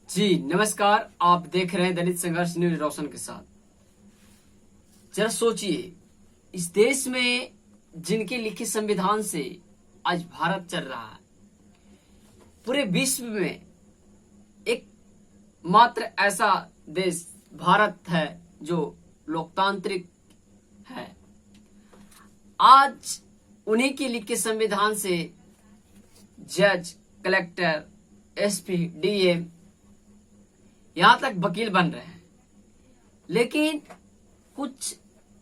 जी नमस्कार। आप देख रहे हैं दलित संघर्ष न्यूज रोशन के साथ। जरा सोचिए, इस देश में जिनके लिखित संविधान से आज भारत चल रहा है, पूरे विश्व में एक मात्र ऐसा देश भारत है जो लोकतांत्रिक है। आज उन्हीं के लिखित संविधान से जज, कलेक्टर, एसपी, डीएम, यहां तक वकील बन रहे हैं। लेकिन कुछ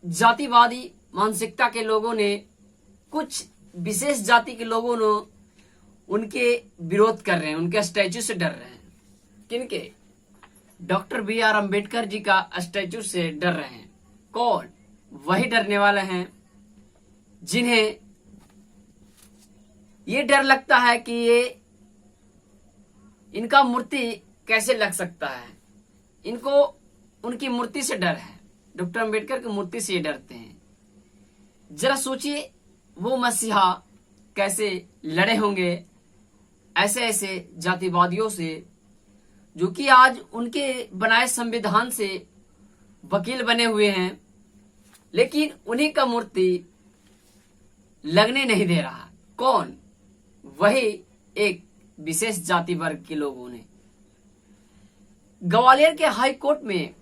जातिवादी मानसिकता के लोगों ने, कुछ विशेष जाति के लोगों ने उनके विरोध कर रहे हैं, उनके स्टैचू से डर रहे हैं। किनके? Doctor B R. अम्बेडकर जी का स्टैचू से डर रहे हैं। कौन? वही डरने वाले हैं जिन्हें ये डर लगता है कि ये इनका मूर्ति कैसे लग सकता है। इनको उनकी मूर्ति से डर है, डॉक्टर अंबेडकर की मूर्ति से ये डरते हैं। जरा सोचिए, वो मसीहा कैसे लड़े होंगे ऐसे ऐसे जातिवादियों से, जो कि आज उनके बनाए संविधान से वकील बने हुए हैं, लेकिन उन्हीं का मूर्ति लगने नहीं दे रहा। कौन? वही एक विशेष जाति वर्ग के लोगों ने। ग्वालियर के हाई कोर्ट में,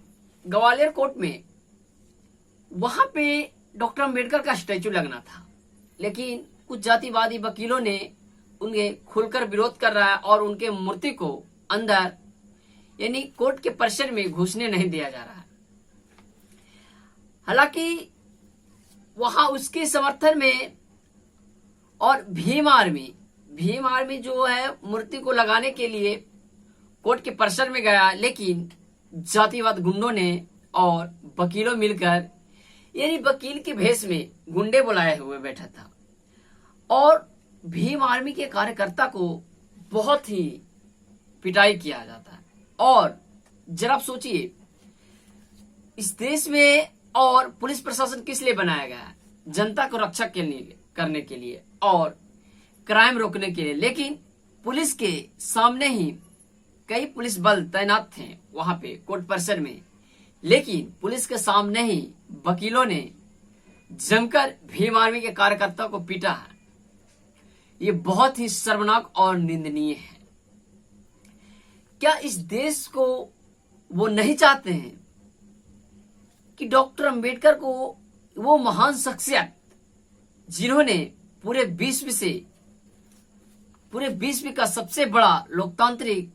ग्वालियर कोर्ट में, वहां पे डॉक्टर अंबेडकर का स्टैचू लगना था, लेकिन कुछ जातिवादी वकीलों ने उनके खुलकर विरोध कर रहा है और उनके मूर्ति को अंदर यानी कोर्ट के परिसर में घुसने नहीं दिया जा रहा है। हालांकि वहां उसके समर्थन में और भीम आर्मी जो है मूर्ति को लगाने के लिए कोर्ट के परिसर में गया, लेकिन जातिवाद गुंडों ने और वकीलों मिलकर, यानी वकील के भेष में गुंडे बुलाए हुए बैठा था और भीम आर्मी के कार्यकर्ता को बहुत ही पिटाई किया जाता है। और जरा आप सोचिए, इस देश में और पुलिस प्रशासन किस लिए बनाया गया है? जनता को रक्षा करने के लिए और क्राइम रोकने के लिए। लेकिन पुलिस के सामने ही कई पुलिस बल तैनात थे वहां पे कोर्ट परिसर में, लेकिन पुलिस के सामने ही वकीलों ने जमकर भीम आर्मी के कार्यकर्ता को पीटा है। ये बहुत ही शर्मनाक और निंदनीय है। क्या इस देश को वो नहीं चाहते हैं कि डॉक्टर अंबेडकर को, वो महान शख्सियत जिन्होंने पूरे विश्व का सबसे बड़ा लोकतांत्रिक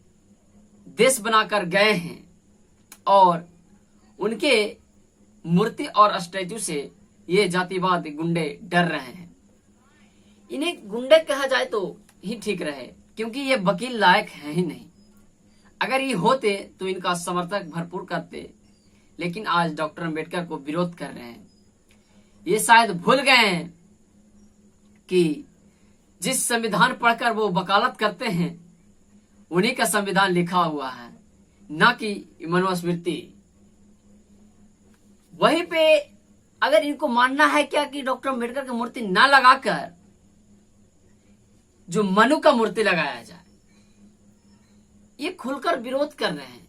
देश बनाकर गए हैं, और उनके मूर्ति और स्टैचू से ये जातिवाद गुंडे डर रहे हैं। इन्हें गुंडे कहा जाए तो ही ठीक रहे, क्योंकि ये वकील लायक है ही नहीं। अगर ये होते तो इनका समर्थक भरपूर करते, लेकिन आज डॉक्टर अंबेडकर को विरोध कर रहे हैं। ये शायद भूल गए हैं कि जिस संविधान पढ़कर वो वकालत करते हैं, उन्हीं का संविधान लिखा हुआ है, ना कि मनुस्मृति। वहीं पे अगर इनको मानना है क्या कि डॉक्टर अंबेडकर की मूर्ति ना लगाकर जो मनु का मूर्ति लगाया जाए, ये खुलकर विरोध कर रहे हैं।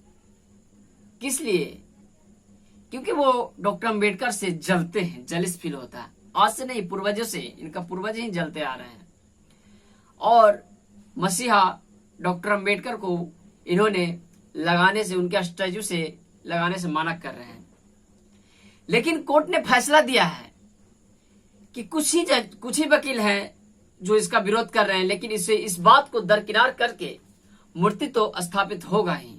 किस लिए? क्योंकि वो डॉक्टर अंबेडकर से जलते हैं, जलिस फील होता है। आज से नहीं, पूर्वजों से, इनका पूर्वज ही जलते आ रहे हैं। और मसीहा डॉक्टर अंबेडकर को इन्होंने लगाने से, उनके स्टैचू से लगाने से मना कर रहे हैं। लेकिन कोर्ट ने फैसला दिया है कि कुछ ही वकील हैं जो इसका विरोध कर रहे हैं, लेकिन इस बात को दरकिनार करके मूर्ति तो स्थापित होगा ही,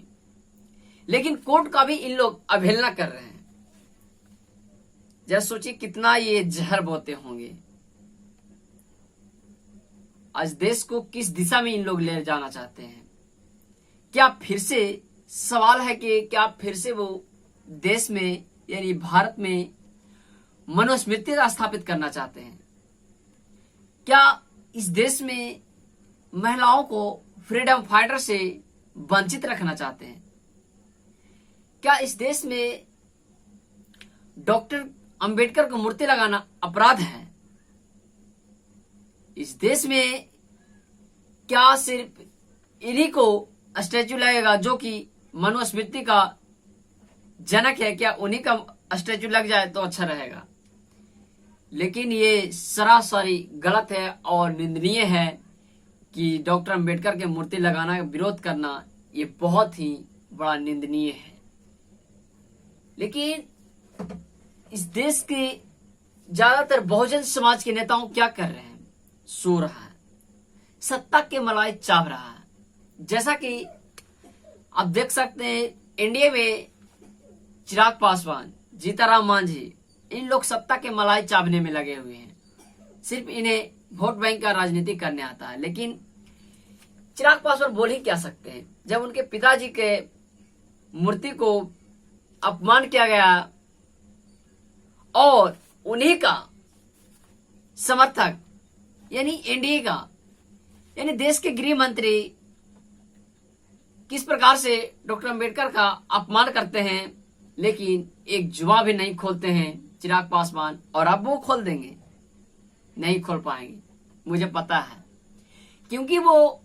लेकिन कोर्ट का भी इन लोग अवहेलना कर रहे हैं। जरा सोचिए कितना ये जहर बोते होंगे। आज देश को किस दिशा में इन लोग ले जाना चाहते हैं? क्या फिर से सवाल है कि क्या फिर से वो देश में यानी भारत में मनुस्मृति स्थापित करना चाहते हैं? क्या इस देश में महिलाओं को फ्रीडम फाइटर से वंचित रखना चाहते हैं? क्या इस देश में डॉक्टर अंबेडकर को मूर्ति लगाना अपराध है? इस देश में क्या सिर्फ इन्हीं को स्टैचू लगेगा जो कि मनुस्मृति का जनक है, क्या उन्हीं का स्टैचू लग जाए तो अच्छा रहेगा। लेकिन ये सरासरी गलत है और निंदनीय है कि डॉक्टर अंबेडकर के मूर्ति लगाना, विरोध करना, ये बहुत ही बड़ा निंदनीय है। लेकिन इस देश के ज्यादातर बहुजन समाज के नेताओं क्या कर रहे हैं? सो रहा है, सत्ता के मलाई चाव रहा है। जैसा कि आप देख सकते हैं, इंडिया में चिराग पासवान, जीताराम मांझी, इन लोग सत्ता के मलाई चावने में लगे हुए हैं। सिर्फ इन्हें वोट बैंक का राजनीति करने आता है। लेकिन चिराग पासवान बोल ही क्या सकते हैं जब उनके पिताजी के मूर्ति को अपमान किया गया और उन्हीं का समर्थक यानी एनडीए का, यानी देश के गृह मंत्री किस प्रकार से डॉक्टर अंबेडकर का अपमान करते हैं, लेकिन एक जुबान भी नहीं खोलते हैं चिराग पासवान। और अब वो खोल देंगे, नहीं खोल पाएंगे, मुझे पता है, क्योंकि वो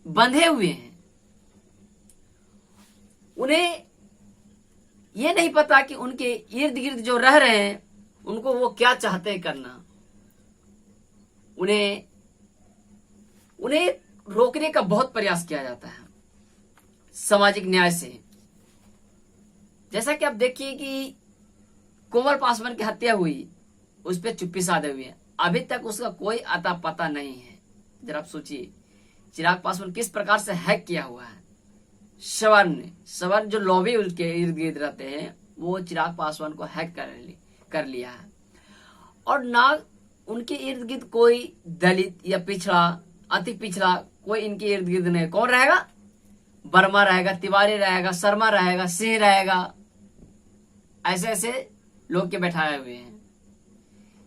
बंधे हुए हैं। उन्हें ये नहीं पता कि उनके इर्द गिर्द जो रह रहे हैं उनको वो क्या चाहते हैं करना। उन्हें रोकने का बहुत प्रयास किया जाता है सामाजिक न्याय से। जैसा कि आप देखिए कि कोमल पासवान की हत्या हुई, उस पर चुप्पी साधे हुए है, अभी तक उसका कोई अता पता नहीं है। जरा आप सोचिए चिराग पासवान किस प्रकार से हैक किया हुआ है। सवर्ण जो लॉबी उसके इर्द गिर्द रहते हैं वो चिराग पासवान को हैक कर लिया है। और ना उनके इर्द गिर्द कोई दलित या पिछड़ा, अति पिछड़ा कोई इनके इर्द गिर्द नहीं। कौन रहेगा? वर्मा रहेगा, तिवारी रहेगा, शर्मा रहेगा, सिंह रहेगा, ऐसे ऐसे लोग के बैठाए हुए हैं।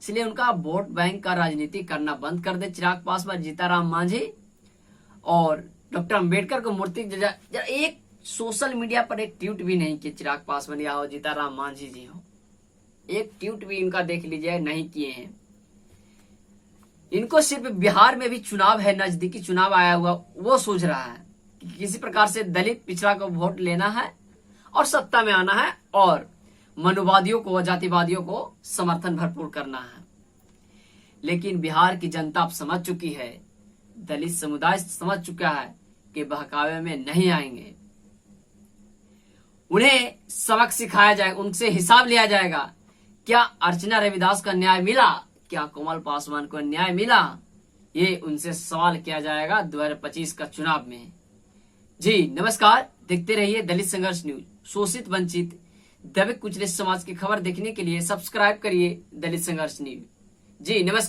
इसलिए उनका वोट बैंक का राजनीति करना बंद कर दे चिराग पासवान, जीताराम मांझी और डॉक्टर अंबेडकर को मूर्ति। जरा एक सोशल मीडिया पर एक ट्वीट भी नहीं किए चिराग पासवान या हो जीताराम मांझी जी हो, एक ट्वीट भी इनका देख लीजिए, नहीं किए हैं। इनको सिर्फ बिहार में भी चुनाव है, नजदीकी चुनाव आया हुआ, वो सोच रहा है कि किसी प्रकार से दलित पिछड़ा को वोट लेना है और सत्ता में आना है और मनुवादियों को, जातिवादियों को समर्थन भरपूर करना है। लेकिन बिहार की जनता अब समझ चुकी है, दलित समुदाय समझ चुका है कि बहकावे में नहीं आएंगे। उन्हें सबक सिखाया जाएगा, उनसे हिसाब लिया जाएगा। क्या अर्चना रविदास का न्याय मिला? क्या कोमल पासवान को न्याय मिला? ये उनसे सवाल किया जाएगा 2025 का चुनाव में। जी नमस्कार, देखते रहिए दलित संघर्ष न्यूज। शोषित, वंचित, दबे कुचले समाज की खबर देखने के लिए सब्सक्राइब करिए दलित संघर्ष न्यूज। जी नमस्कार।